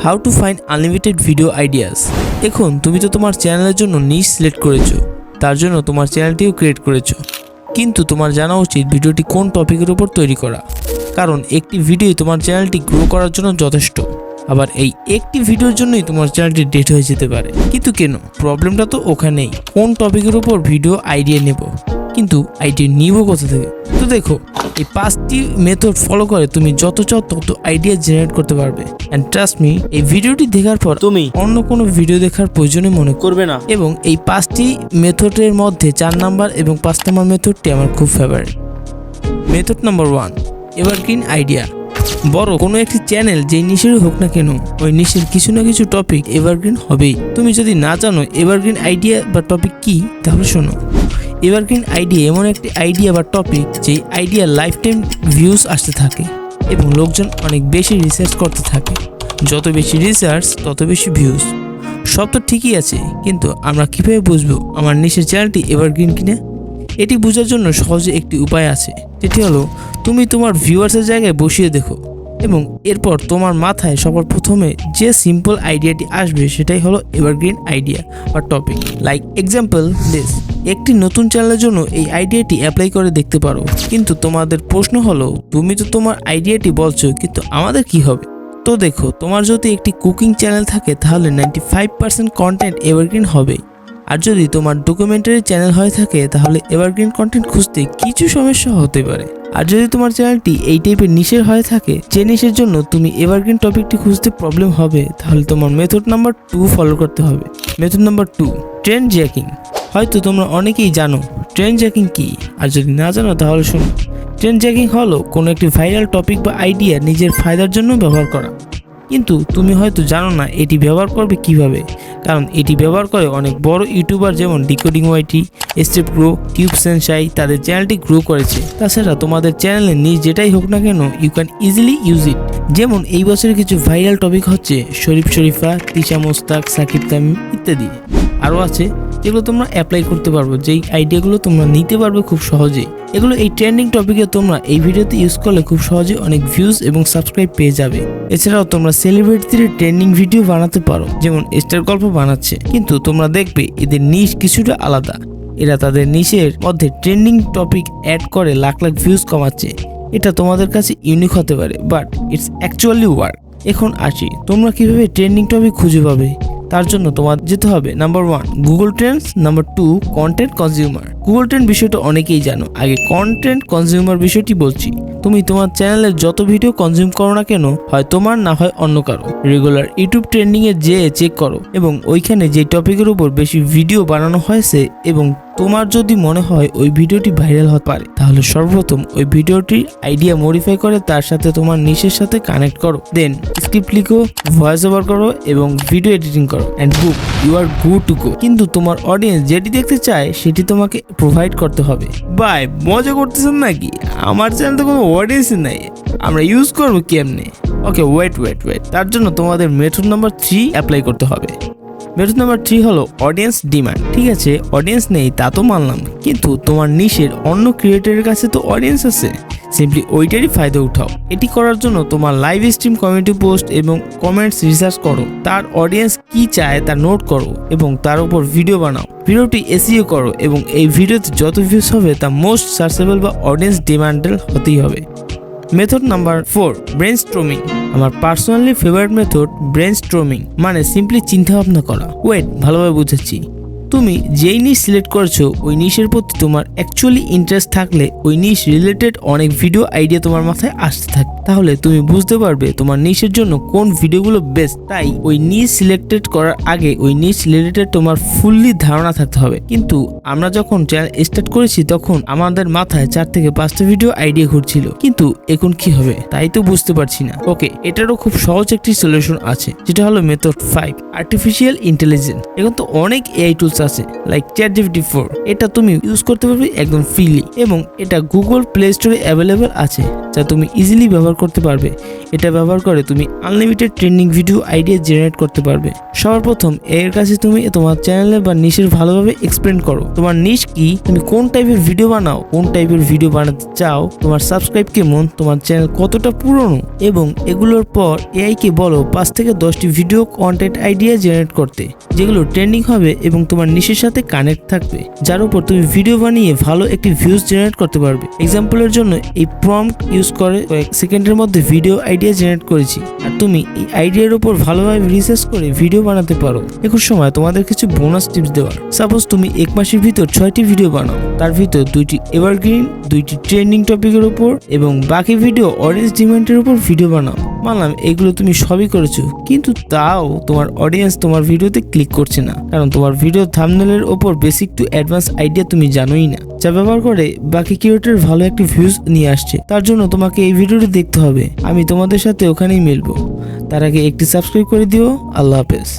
How to find unlimited video ideas. এখন তুমি তো তোমার চ্যানেলের জন্য নিশ সিলেক্ট করেছো, তার জন্য তোমার চ্যানেলটিও ক্রিয়েট করেছো, কিন্তু তোমার জানা উচিত ভিডিওটি কোন টপিকের উপর তৈরি করা, কারণ একটি ভিডিও তোমার চ্যানেলটি গ্রো করার জন্য যথেষ্ট। আবার এই একটি ভিডিওর জন্যই তোমার চ্যানেলটি ডেট হয়ে যেতে পারে। কিন্তু কেন? প্রবলেমটা তো ওখানেই, কোন টপিকের উপর ভিডিও আইডিয়া নেব, কিন্তু আইডিয়া নিব কোথা থেকে? তো দেখো, এই 5টি মেথড ফলো করে তুমি যত চাও তত আইডিয়া জেনারেট করতে পারবে। এন্ড ট্রাস্ট মি, এই ভিডিওটি দেখার পর তুমি অন্য কোনো ভিডিও দেখার প্রয়োজনে মনে করবে না। এবং এই 5টি মেথডের মধ্যে 4 নাম্বার এবং 5 নাম্বার মেথডটি আমার খুব favourite. Method number 1, evergreen idea. বড় কোনো একটি চ্যানেল যেই নিশেরই হোক না কেন, ওই নিশের কিছু না কিছু টপিক এভারগ্রিন হবেই। তুমি যদি না জানো এভারগ্রিন আইডিয়া বা টপিক কি, তাহলে শোনো। এভারগ্রিন আইডিয়া এমন একটি আইডিয়া বা টপিক যেই আইডিয়া লাইফ টাইম ভিউজ আসতে থাকে এবং লোকজন অনেক বেশি রিসার্চ করতে থাকে। যত বেশি রিসার্চ তত বেশি ভিউজ। সব তো ঠিকই আছে, কিন্তু আমরা কিভাবে বুঝবো আমার নিশের চ্যানেলটি এভারগ্রিন কিনা? এটি বোঝার জন্য সহজে একটি উপায় আছে, যেটি হলো তুমি তোমার ভিউয়ার্সের জায়গায় বসিয়ে দেখো এবং এরপর তোমার মাথায় সবার প্রথমে যে সিম্পল আইডিয়াটি আসবে সেটাই হলো এভারগ্রিন আইডিয়া বা টপিক। লাইক এক্সাম্পল দিস, একটি নতুন চ্যানেলের জন্য এই আইডিয়াটি অ্যাপ্লাই করে দেখতে পারো। কিন্তু তোমাদের প্রশ্ন হলো, তুমি তো তোমার আইডিয়াটি বলছো, কিন্তু আমাদের কি হবে? তো দেখো, তোমার যদি একটি কুকিং চ্যানেল থাকে তাহলে 95% কন্টেন্ট এভারগ্রিন হবে। আর যদি তোমার ডকুমেন্টারি চ্যানেল হয়ে থাকে তাহলে এভারগ্রিন কন্টেন্ট খুঁজতে কিছু সমস্যা হতে পারে। আর যদি তোমার চ্যানেলটি এই টাইপের নিশের হয়ে থাকে, যে নিশের জন্য তুমি এভারগ্রিন টপিকটি খুঁজতে প্রবলেম হবে, তাহলে তোমার মেথড নাম্বার 2 ফলো করতে হবে। Method number 2, trend jacking. হয়তো তোমরা অনেকেই জানো ট্রেন্ড জ্যাকিং কি, আর যদি না জানো তাহলে শোনো। ট্রেন্ড জ্যাকিং হলো কোনো একটি ভাইরাল টপিক বা আইডিয়া নিজের ফায়দার জন্য ব্যবহার করা, কিন্তু তুমি হয়তো জানো না এটি ব্যবহার করবে কিভাবে। কারণ এটি ব্যবহার করে অনেক বড় ইউটিউবার যেমন ডিকোডিং ওয়াইটি, স্টেপ গ্রো, টিউব সেন্সাই তাদের চ্যানেলটি গ্রো করেছে। তাছাড়া তোমাদের চ্যানেলে নিজ যেটাই হোক না কেন, you can easily use it. যেমন এই বছরের কিছু ভাইরাল টপিক হচ্ছে শরীফ শরীফা, তিশা মোস্তাক, সাকিব তামিম ইত্যাদি। আরও আছে যেগুলো তোমরা অ্যাপ্লাই করতে পারবো, যেই আইডিয়াগুলো তোমরা নিতে পারবে খুব সহজেই। এগুলো এই ট্রেন্ডিং টপিকে তোমরা এই ভিডিওতে ইউজ করলে খুব সহজে অনেক ভিউজ এবং সাবস্ক্রাইব পেয়ে যাবে। এছাড়াও তোমরা সেলিব্রিটিদের ট্রেন্ডিং ভিডিও বানাতে পারো, যেমন স্টার গল্প বানাচ্ছে, কিন্তু তোমরা দেখবে এদের নিশ কিছুটা আলাদা। এরা তাদের নিশের মধ্যে ট্রেন্ডিং টপিক অ্যাড করে লাখ লাখ ভিউজ কমাচ্ছে। এটা তোমাদের কাছে ইউনিক হতে পারে, বাট ইটস অ্যাকচুয়ালি ওয়ার্ক। এখন আসি, তোমরা কিভাবে ট্রেন্ডিং টপিক খুঁজে পাবে। তার জন্য তোমার যেতে হবে number 1 Google Trends, number 2 content consumer. Google trend বিষয়টা অনেকেই জানো, আগে কন্টেন্ট কনজিউমার বিষয়টি বলছি। তুমি তোমার চ্যানেলের যত ভিডিও কনজিউম করো না কেন, হয় তোমার না হয় অন্য কারো, রেগুলার ইউটিউব ট্রেন্ডিং এ যেয়ে চেক করো এবং ওইখানে যে টপিকের উপর বেশি ভিডিও বানানো হয়েছে এবং তোমার যদি মনে হয় ওই ভিডিওটি ভাইরাল হতে পারে, তাহলে সর্বপ্রথম ওই ভিডিওটির আইডিয়া মডিফাই করে তার সাথে তোমার নিশের সাথে কানেক্ট করো। দেন স্ক্রিপ্ট লিখো, ভয়েস ওভার করো এবং ভিডিও এডিটিং করো, and book, you are good to go. কিন্তু তোমার অডিয়েন্স যেটি দেখতে চায় সেটি তোমাকে প্রোভাইড করতে হবে। ভাই মজা করতেছেন নাকি? আমার চ্যানেল তো কোনো অডিয়েন্স নাই, আমরা ইউজ করবো কেমনে? ওকে ওয়েট, তার জন্য তোমাদের মেথড নাম্বার 3 অ্যাপ্লাই করতে হবে। মেথড নাম্বার 3 হলো অডিয়েন্স ডিমান্ড। ঠিক আছে, অডিয়েন্স নেই তা তো মানলাম, কিন্তু তোমার নিশের অন্য ক্রিয়েটরের কাছে তো অডিয়েন্স আছে, সিম্পলি ওইটারই ফায়দা উঠাও। এটি করার জন্য তোমার লাইভ স্ট্রিম, কমিউনিটি পোস্ট এবং কমেন্টস রিসার্চ করো, তার অডিয়েন্স কি চায় তা নোট করো এবং তার উপর ভিডিও বানাও। ভিডিওটি এসইও করো এবং এই ভিডিওতে যত ভিউজ হবে তা মোস্ট সার্চেবল বা অডিয়েন্স ডিমান্ডেড হতেই হবে। Method number 4 brainstorming. আমার পার্সোনালি ফেভারিট মেথড ব্রেনস্টর্মিং, মানে সিম্পলি চিন্তা ভাবনা করা। ওয়েট, ভালোভাবে বুঝেছি। তুমি যেই নিশ সিলেক্ট করছো ওই নিশের প্রতি তোমার অ্যাকচুয়ালি ইন্টারেস্ট থাকলে ওই নিশ রিলেটেড অনেক ভিডিও আইডিয়া তোমার মাথায় আসতে থাকে, তাহলে তুমি বুঝতে পারবে তোমার নিশের জন্য কোন ভিডিওগুলো বেস্ট। তাই ওই নিশ সিলেক্টেড করার আগে ওই নিশ রিলেটেড তোমার ফুললি ধারণা থাকতে হবে। কিন্তু আমরা যখন চ্যানেল স্টার্ট করেছি তখন আমাদের মাথায় 4 থেকে 5টা ভিডিও আইডিয়া ঘুরছিল, কিন্তু এখন কি হবে তাই তো বুঝতে পারছি না। ওকে, এটারও খুব সহজ একটি সলিউশন আছে, যেটা হলো মেথড 5 আর্টিফিশিয়াল ইন্টেলিজেন্স। এখন তো অনেক এআই টুলস আছে লাইক চ্যাট জিপিটি 4। এটা তুমি ইউজ করতে পারবে একদম ফ্রিলি এবং এটা গুগল প্লে স্টোরে অ্যাভেলেবেল আছে, যা তুমি ইজিলি ব্যবহার করতে পারবে। এটা ব্যবহার করে তুমি unlimited trending video idea generate করতে পারবে। সবার প্রথম এর কাছে তুমি তোমার চ্যানেলে বা নিশের ভালোভাবে এক্সপ্লেন করো। তোমার নিশ কি, তুমি কোন টাইপের ভিডিও বানাও, কোন টাইপের ভিডিও বানাতে চাও, তোমার সাবস্ক্রাইব কেমন, তোমার চ্যানেল কতটা পুরনো, এবং এগুলোর পর এআই কে বলো 5 থেকে 10টি ভিডিও কন্টেন্ট আইডিয়া জেনারেট করতে, যেগুলো ট্রেন্ডিং হবে এবং তোমার নিশের সাথে কানেক্ট থাকবে, যার উপর তুমি ভিডিও বানিয়ে ভালো একটি ভিউজ জেনারেট করতে পারবে। এক্সাম্পলের জন্য এই প্রম্পট ইউজ করে কয়েক সেকেন্ডের মধ্যে ভিডিও আইডিয়া জেনারেট করেছি, আর তুমি এই আইডিয়ার উপর ভালোভাবে রিসার্চ করে ভিডিও বানাতে পারো। এখন সময় তোমাদের কিছু বোনাস টিপস দেওয়ার। সাপোজ তুমি 1 মাসের ভিতর 6টি ভিডিও বানাও, তার ভিতর 2টি এভারগ্রিন, 2টি ট্রেন্ডিং টপিকের উপর এবং বাকি ভিডিও অডিয়েন্স ডিমান্ডের উপর ভিডিও বানাও। মানলাম এগুলো তুমি সবই করেছো, কিন্তু তাও তোমার অডিয়েন্স তোমার ভিডিওতে ক্লিক করছে না, কারণ তোমার ভিডিও থাম্বনেলের ওপর বেসিক টু অ্যাডভান্স আইডিয়া তুমি জানোই না, যা ব্যবহার করে বাকি ক্রিয়েটর ভালো একটি ভিউজ নিয়ে আসছে। তার জন্য তোমাকে এই ভিডিওটি দেখতে হবে। আমি তোমাদের সাথে ওখানেই মিলবো। তার আগে একটি সাবস্ক্রাইব করে দিও। আল্লাহ হাফেজ।